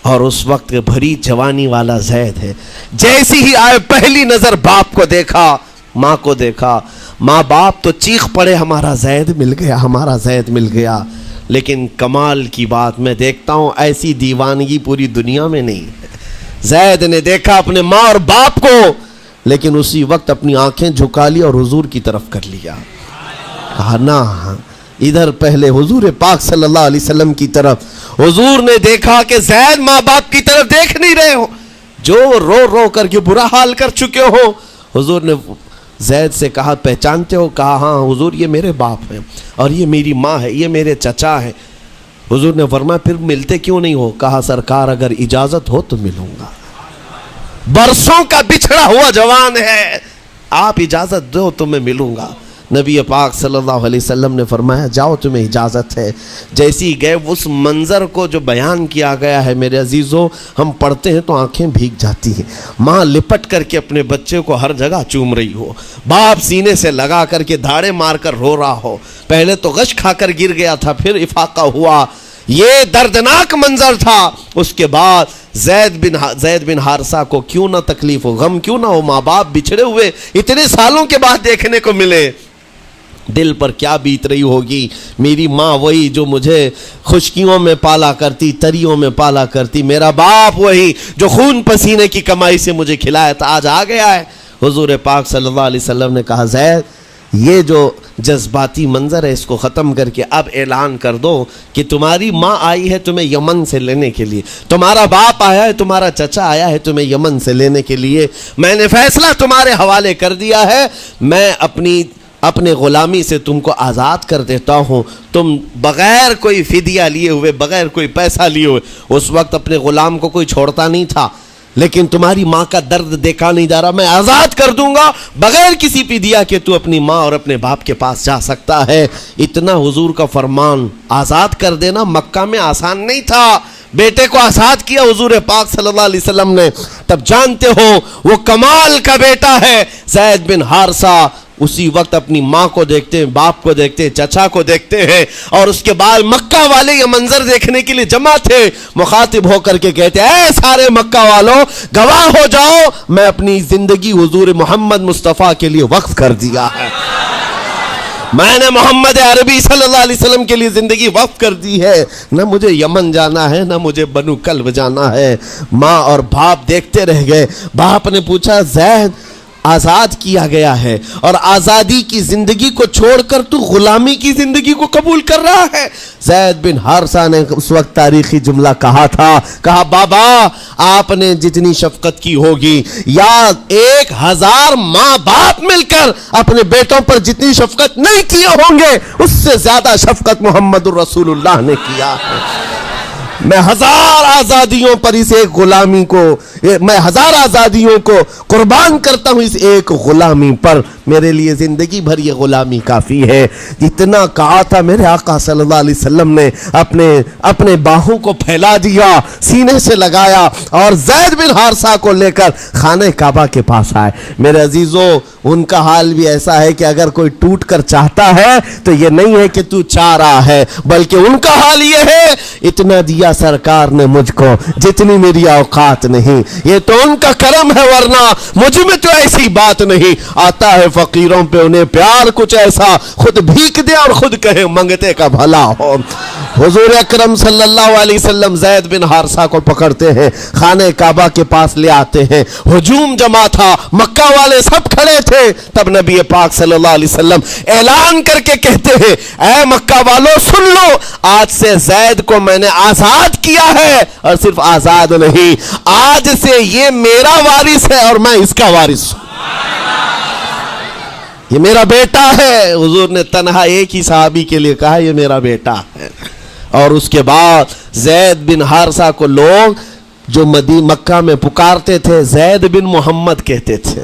اور اس وقت بھری جوانی والا زید ہے۔ جیسی ہی آئے پہلی نظر باپ کو دیکھا، ماں کو دیکھا، ماں باپ تو چیخ پڑے ہمارا زید مل گیا، ہمارا زید مل گیا۔ لیکن کمال کی بات میں دیکھتا ہوں ایسی دیوانگی پوری دنیا میں نہیں ہے۔ زید نے دیکھا اپنے ماں اور باپ کو، لیکن اسی وقت اپنی آنکھیں جھکا لی اور حضور کی طرف کر لیا، کہا نہ، ادھر پہلے حضور پاک صلی اللہ علیہ وسلم کی طرف۔ حضور نے دیکھا کہ زید ماں باپ کی طرف دیکھ نہیں رہے ہو، جو رو رو کر کے برا حال کر چکے ہو۔ حضور نے زید سے کہا پہچانتے ہو؟ کہا ہاں حضور، یہ میرے باپ ہیں اور یہ میری ماں ہے، یہ میرے چچا ہیں۔ حضور نے فرمایا پھر ملتے کیوں نہیں ہو؟ کہا سرکار اگر اجازت ہو تو ملوں گا، برسوں کا بچھڑا ہوا جوان ہے، آپ اجازت دو تو میں ملوں گا۔ نبی پاک صلی اللہ علیہ وسلم نے فرمایا جاؤ تمہیں اجازت ہے۔ جیسی گئے اس منظر کو جو بیان کیا گیا ہے میرے عزیزوں، ہم پڑھتے ہیں تو آنکھیں بھیگ جاتی ہیں۔ ماں لپٹ کر کے اپنے بچے کو ہر جگہ چوم رہی ہو، باپ سینے سے لگا کر کے دھاڑے مار کر رو رہا ہو، پہلے تو غش کھا کر گر گیا تھا، پھر افاقہ ہوا، یہ دردناک منظر تھا۔ اس کے بعد زید بن حارثہ کو کیوں نہ تکلیف ہو، غم کیوں نہ ہو، ماں باپ بچھڑے ہوئے اتنے سالوں کے بعد دیکھنے کو ملے، دل پر کیا بیت رہی ہوگی۔ میری ماں وہی جو مجھے خشکیوں میں پالا کرتی، تریوں میں پالا کرتی، میرا باپ وہی جو خون پسینے کی کمائی سے مجھے کھلایا تھا، آج آ گیا ہے۔ حضور پاک صلی اللہ علیہ وسلم نے کہا یہ جو جذباتی منظر ہے اس کو ختم کر کے اب اعلان کر دو کہ تمہاری ماں آئی ہے تمہیں یمن سے لینے کے لیے، تمہارا باپ آیا ہے، تمہارا چچا آیا ہے تمہیں یمن سے لینے کے لیے، میں نے فیصلہ تمہارے حوالے کر دیا ہے، میں اپنے غلامی سے تم کو آزاد کر دیتا ہوں، تم بغیر کوئی فدیہ لیے ہوئے، بغیر کوئی پیسہ لیے ہوئے، اس وقت اپنے غلام کو کوئی چھوڑتا نہیں تھا، لیکن تمہاری ماں کا درد دیکھا نہیں جا رہا، میں آزاد کر دوں گا بغیر کسی فدیہ کے، تو اپنی ماں اور اپنے باپ کے پاس جا سکتا ہے۔ اتنا حضور کا فرمان، آزاد کر دینا مکہ میں آسان نہیں تھا۔ بیٹے کو آزاد کیا حضور پاک صلی اللہ علیہ وسلم نے، تب جانتے ہو وہ کمال کا بیٹا ہے زید بن حارثہ۔ اسی وقت اپنی ماں کو دیکھتے ہیں، باپ کو دیکھتے ہیں، چچا کو دیکھتے ہیں، اور اس کے بعد مکہ والے یہ منظر دیکھنے کے لیے جمع تھے، مخاطب ہو کر کے کہتے ہیں اے سارے مکہ والوں گواہ ہو جاؤ، میں اپنی زندگی حضور محمد مصطفیٰ کے لیے وقف کر دیا ہے، میں نے محمد عربی صلی اللہ علیہ وسلم کے لیے زندگی وقف کر دی ہے، نہ مجھے یمن جانا ہے، نہ مجھے بنو کلب جانا ہے۔ ماں اور باپ دیکھتے رہ گئے۔ باپ نے پوچھا زید آزاد کیا گیا ہے اور آزادی کی زندگی کو چھوڑ کر تو غلامی کی زندگی کو قبول کر رہا ہے؟ زید بن حارثہ نے اس وقت تاریخی جملہ کہا تھا، کہا بابا آپ نے جتنی شفقت کی ہوگی یا 1000 ماں باپ مل کر اپنے بیٹوں پر جتنی شفقت نہیں کیے ہوں گے اس سے زیادہ شفقت محمد الرسول اللہ نے کیا ہے۔ میں 1000 آزادیوں پر اس ایک غلامی کو، میں 1000 آزادیوں کو قربان کرتا ہوں اس ایک غلامی پر، میرے لیے زندگی بھر یہ غلامی کافی ہے۔ اتنا کہا تھا میرے آقا صلی اللہ علیہ وسلم نے اپنے باہوں کو پھیلا دیا، سینے سے لگایا اور زید بن حارثہ کو لے کر خانہ کعبہ کے پاس آئے۔ میرے عزیزو ان کا حال بھی ایسا ہے کہ اگر کوئی ٹوٹ کر چاہتا ہے تو یہ نہیں ہے کہ تو چاہ رہا ہے، بلکہ ان کا حال یہ ہے اتنا دیا سرکار نے مجھ کو جتنی میری اوقات نہیں، یہ تو ان کا کرم ہے ورنہ مجھ میں تو ایسی بات نہیں۔ آتا ہے فقیروں پہ انہیں پیار کچھ ایسا، خود بھیک دے اور خود کہے منگتے کا بھلا ہو۔ حضور اکرم صلی اللہ علیہ وسلم زید بن حارثہ کو پکڑتے ہیں، خانہ کعبہ کے پاس لے آتے ہیں، ہجوم جمع تھا، مکہ والے سب کھڑے تھے۔ تب نبی پاک صلی اللہ علیہ وسلم اعلان کر کے کہتے ہیں اے مکہ والوں سن لو، آج سے زید کو میں نے آزاد کیا ہے، اور صرف آزاد نہیں، آج سے یہ میرا وارث ہے اور میں اس کا وارث ہوں، یہ میرا بیٹا ہے۔ حضور نے تنہا ایک ہی صحابی کے لیے کہا یہ میرا بیٹا ہے۔ اور اس کے بعد زید بن حارثہ کو لوگ جو مکہ میں پکارتے تھے زید بن محمد کہتے تھے،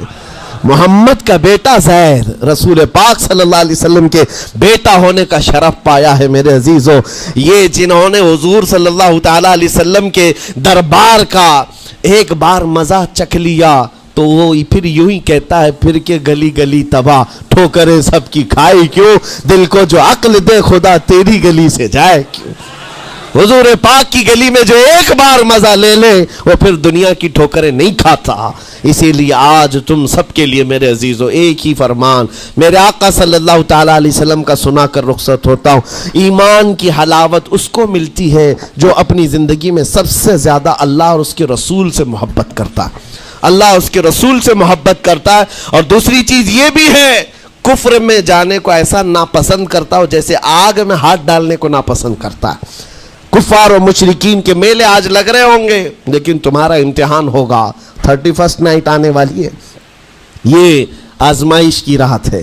محمد کا بیٹا زید، رسول پاک صلی اللہ علیہ وسلم کے بیٹا ہونے کا شرف پایا ہے۔ میرے عزیزو یہ جنہوں نے حضور صلی اللہ تعالیٰ علیہ وسلم کے دربار کا ایک بار مزہ چکھ لیا تو وہ پھر یوں ہی کہتا ہے پھر کے گلی گلی تباہ، ٹھوکریں سب کی کھائی کیوں، دل کو جو عقل دے خدا تیری گلی سے جائے کیوں۔ حضور پاک کی گلی میں جو ایک بار مزہ لے لے وہ پھر دنیا کی ٹھوکریں نہیں کھاتا۔ اسی لیے آج تم سب کے لیے میرے عزیزو ایک ہی فرمان میرے آقا صلی اللہ تعالیٰ علیہ وسلم کا سنا کر رخصت ہوتا ہوں۔ ایمان کی حلاوت اس کو ملتی ہے جو اپنی زندگی میں سب سے زیادہ اللہ اور اس کے رسول سے محبت کرتا ہے، اللہ اس کے رسول سے محبت کرتا ہے۔ اور دوسری چیز یہ بھی ہے کفر میں جانے کو ایسا ناپسند کرتا ہو جیسے آگ میں ہاتھ ڈالنے کو ناپسند کرتا ہے۔ کفار و مشرکین کے میلے آج لگ رہے ہوں گے لیکن تمہارا امتحان ہوگا، 31 نائٹ آنے والی ہے، یہ آزمائش کی رات ہے۔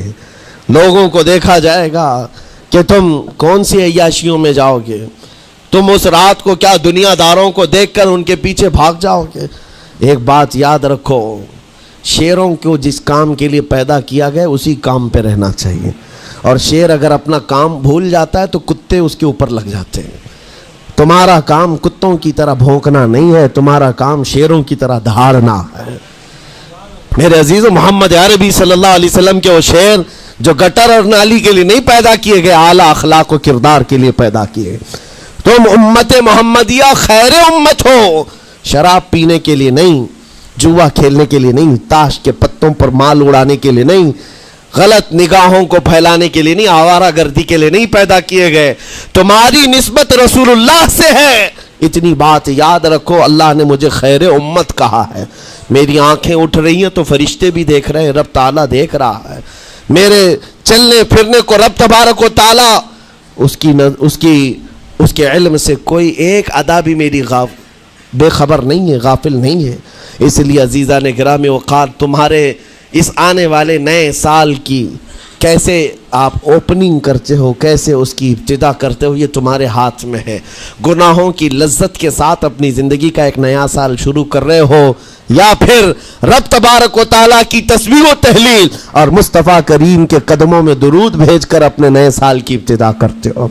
لوگوں کو دیکھا جائے گا کہ تم کون سی عیاشیوں میں جاؤ گے، تم اس رات کو کیا دنیا داروں کو دیکھ کر ان کے پیچھے بھاگ جاؤ گے۔ ایک بات یاد رکھو، شیروں کو جس کام کے لیے پیدا کیا گیا اسی کام پہ رہنا چاہیے، اور شیر اگر اپنا کام بھول جاتا ہے تو کتے اس کے اوپر لگ جاتے ہیں۔ تمہارا کام کتوں کی طرح بھونکنا نہیں ہے، تمہارا کام شیروں کی طرح دھاڑنا ہے۔ میرے عزیز محمد عربی صلی اللہ علیہ وسلم کے وہ شیر جو گٹر اور نالی کے لیے نہیں پیدا کیے گئے، اعلیٰ اخلاق و کردار کے لیے پیدا کیے۔ تم امت محمدیہ خیر امت ہو، شراب پینے کے لیے نہیں، جوا کھیلنے کے لیے نہیں، تاش کے پتوں پر مال اڑانے کے لیے نہیں، غلط نگاہوں کو پھیلانے کے لیے نہیں، آوارہ گردی کے لیے نہیں پیدا کیے گئے۔ تمہاری نسبت رسول اللہ سے ہے، اتنی بات یاد رکھو۔ اللہ نے مجھے خیر امت کہا ہے، میری آنکھیں اٹھ رہی ہیں تو فرشتے بھی دیکھ رہے ہیں، رب تعالیٰ دیکھ رہا ہے۔ میرے چلنے پھرنے کو رب تبارک و تعالیٰ اس کے علم سے کوئی ایک ادا بھی میری بے خبر نہیں ہے، غافل نہیں ہے۔ اس لیے عزیزان گرامی اوقات تمہارے اس آنے والے نئے سال کی کیسے آپ اوپننگ کرتے ہو، کیسے اس کی ابتدا کرتے ہو، یہ تمہارے ہاتھ میں ہے۔ گناہوں کی لذت کے ساتھ اپنی زندگی کا ایک نیا سال شروع کر رہے ہو، یا پھر رب تبارک و تعالیٰ کی تسبیح و تہلیل اور مصطفیٰ کریم کے قدموں میں درود بھیج کر اپنے نئے سال کی ابتدا کرتے ہو۔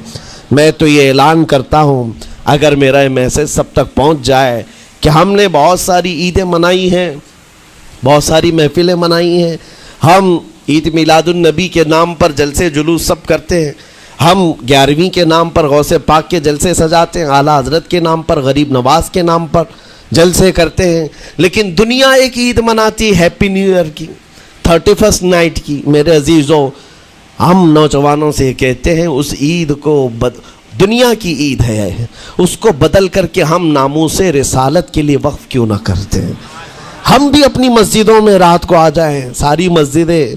میں تو یہ اعلان کرتا ہوں، اگر میرا یہ میسج سب تک پہنچ جائے کہ ہم نے بہت ساری عیدیں منائی ہیں، بہت ساری محفلیں منائی ہیں، ہم عید میلاد النبی کے نام پر جلسے جلوس سب کرتے ہیں، ہم 11ویں کے نام پر غوث پاک کے جلسے سجاتے ہیں، اعلیٰ حضرت کے نام پر، غریب نواز کے نام پر جلسے کرتے ہیں، لیکن دنیا ایک عید مناتی ہے ہیپی نیو ایئر کی، 31st نائٹ کی۔ میرے عزیزوں، ہم نوجوانوں سے کہتے ہیں اس عید کو دنیا کی عید ہے، اس کو بدل کر کے ہم ناموس رسالت کے لیے وقف کیوں نہ کرتے ہیں؟ ہم بھی اپنی مسجدوں میں رات کو آ جائیں، ساری مسجدیں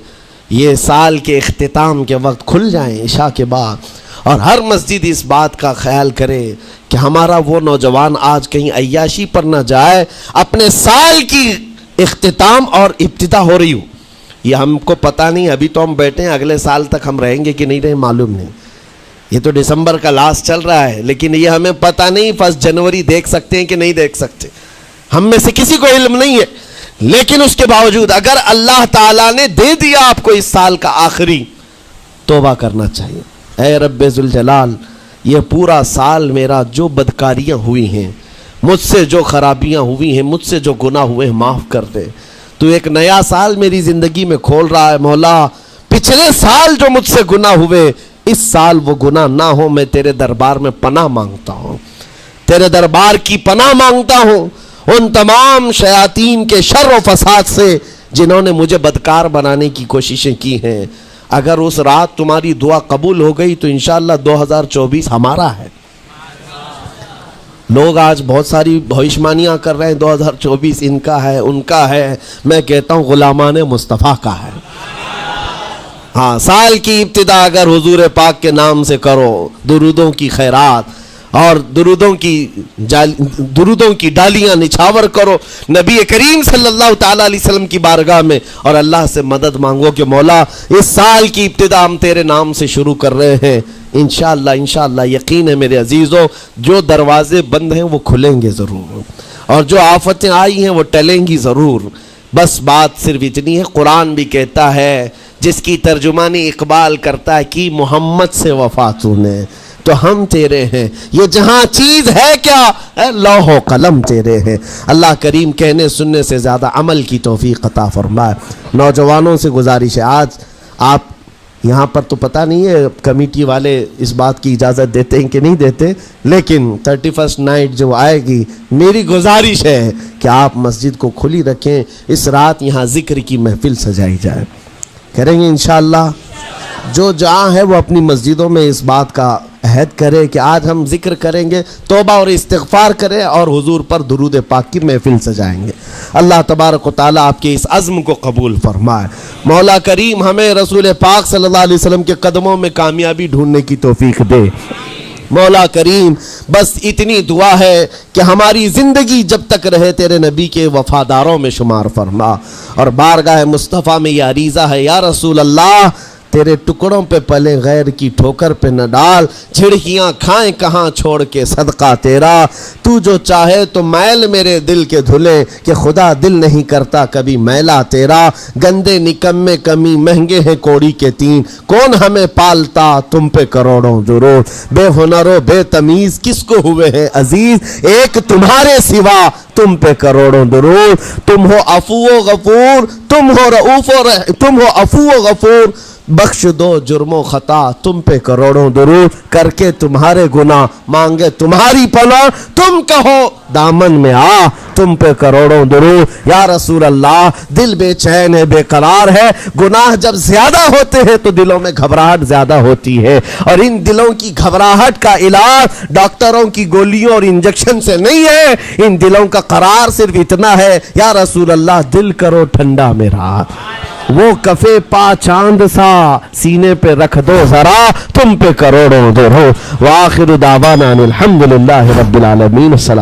یہ سال کے اختتام کے وقت کھل جائیں عشاء کے بعد، اور ہر مسجد اس بات کا خیال کرے کہ ہمارا وہ نوجوان آج کہیں عیاشی پر نہ جائے، اپنے سال کی اختتام اور ابتدا ہو رہی ہو۔ یہ ہم کو پتہ نہیں، ابھی تو ہم بیٹھے ہیں، اگلے سال تک ہم رہیں گے کہ نہیں رہیں معلوم نہیں، یہ تو دسمبر کا لاسٹ چل رہا ہے، لیکن یہ ہمیں پتہ نہیں 1 جنوری دیکھ سکتے ہیں کہ نہیں دیکھ سکتے، ہم میں سے کسی کو علم نہیں ہے۔ لیکن اس کے باوجود اگر اللہ تعالیٰ نے دے دیا آپ کو اس سال کا آخری، توبہ کرنا چاہیے۔ اے رب ذوالجلال، یہ پورا سال میرا جو بدکاریاں ہوئی ہیں، مجھ سے جو خرابیاں ہوئی ہیں، مجھ سے جو گناہ ہوئے ہیں، معاف کر دے۔ تو ایک نیا سال میری زندگی میں کھول رہا ہے، مولا پچھلے سال جو مجھ سے گناہ ہوئے، اس سال وہ گناہ نہ ہو۔ میں تیرے دربار میں پناہ مانگتا ہوں، تیرے دربار کی پناہ مانگتا ہوں ان تمام شیاطین کے شر و فساد سے جنہوں نے مجھے بدکار بنانے کی کوششیں کی ہیں۔ اگر اس رات تمہاری دعا قبول ہو گئی تو انشاءاللہ 2024 ہمارا ہے۔ لوگ آج بہت ساری بھوشمانیاں کر رہے ہیں، 2024 ان کا ہے، ان کا ہے۔ میں کہتا ہوں غلامان مصطفیٰ کا ہے۔ ہاں، سال کی ابتدا اگر حضور پاک کے نام سے کرو، درودوں کی خیرات اور درودوں کی ڈالیاں نچھاور کرو نبی کریم صلی اللہ تعالیٰ علیہ وسلم کی بارگاہ میں، اور اللہ سے مدد مانگو کہ مولا اس سال کی ابتدا ہم تیرے نام سے شروع کر رہے ہیں۔ انشاءاللہ یقین ہے میرے عزیزوں، جو دروازے بند ہیں وہ کھلیں گے ضرور، اور جو آفتیں آئی ہیں وہ ٹلیں گی ضرور۔ بس بات صرف اتنی ہے، قرآن بھی کہتا ہے، جس کی ترجمانی اقبال کرتا ہے کہ محمد سے وفا نے تو ہم تیرے ہیں، یہ جہاں چیز ہے کیا ہے، لوح و قلم تیرے ہیں۔ اللہ کریم کہنے سننے سے زیادہ عمل کی توفیق عطا فرمائے۔ نوجوانوں سے گزارش ہے، آج آپ یہاں پر تو پتہ نہیں ہے کمیٹی والے اس بات کی اجازت دیتے ہیں کہ نہیں دیتے، لیکن 31st نائٹ جو آئے گی، میری گزارش ہے کہ آپ مسجد کو کھلی رکھیں، اس رات یہاں ذکر کی محفل سجائی جائے۔ کریں گے انشاءاللہ؟ جو جہاں ہے وہ اپنی مسجدوں میں اس بات کا عہد کرے کہ آج ہم ذکر کریں گے، توبہ اور استغفار کریں، اور حضور پر درود پاک کی محفل سجائیں گے۔ اللہ تبارک و تعالیٰ آپ کے اس عزم کو قبول فرمائے۔ مولا کریم ہمیں رسول پاک صلی اللہ علیہ وسلم کے قدموں میں کامیابی ڈھونڈنے کی توفیق دے۔ مولا کریم بس اتنی دعا ہے کہ ہماری زندگی جب تک رہے تیرے نبی کے وفاداروں میں شمار فرما، اور بارگاہ مصطفیٰ میں یہ عریضہ ہے، یا رسول اللہ تیرے ٹکڑوں پہ پلے، غیر کی ٹھوکر پہ نہ ڈال، جھڑکیاں کھائیں کہاں چھوڑ کے صدقہ تیرا، تو جو چاہے تو میل میرے دل کے دھلے، کہ خدا دل نہیں کرتا کبھی میلا تیرا، گندے نکمے کمی مہنگے ہیں کوڑی کے 3، کون ہمیں پالتا تم پہ کروڑوں ضرور، بے ہنر و بے تمیز کس کو ہوئے ہیں عزیز، ایک تمہارے سوا تم پہ کروڑوں درود، تم ہو عفو و غفور، تم ہو عفو و غفور، بخش دو جرم و خطا تم پہ کروڑوں درود، کر کے تمہارے گناہ مانگے تمہاری پناہ، تم کہو دامن میں آ تم پہ کروڑوں درود۔ یا رسول اللہ دل بے چین ہے، بے قرار ہے، گناہ جب زیادہ ہوتے ہیں تو دلوں میں گھبراہٹ زیادہ ہوتی ہے، اور ان دلوں کی گھبراہٹ کا علاج ڈاکٹروں کی گولیوں اور انجیکشن سے نہیں ہے، ان دلوں کا قرار صرف اتنا ہے، یا رسول اللہ دل کرو ٹھنڈا میرا۔ وہ کفے پا چاند سا سینے پہ رکھ دو ذرا تم پہ کروڑوں درود. وآخر دعوانا الحمدللہ رب العالمین. السلام.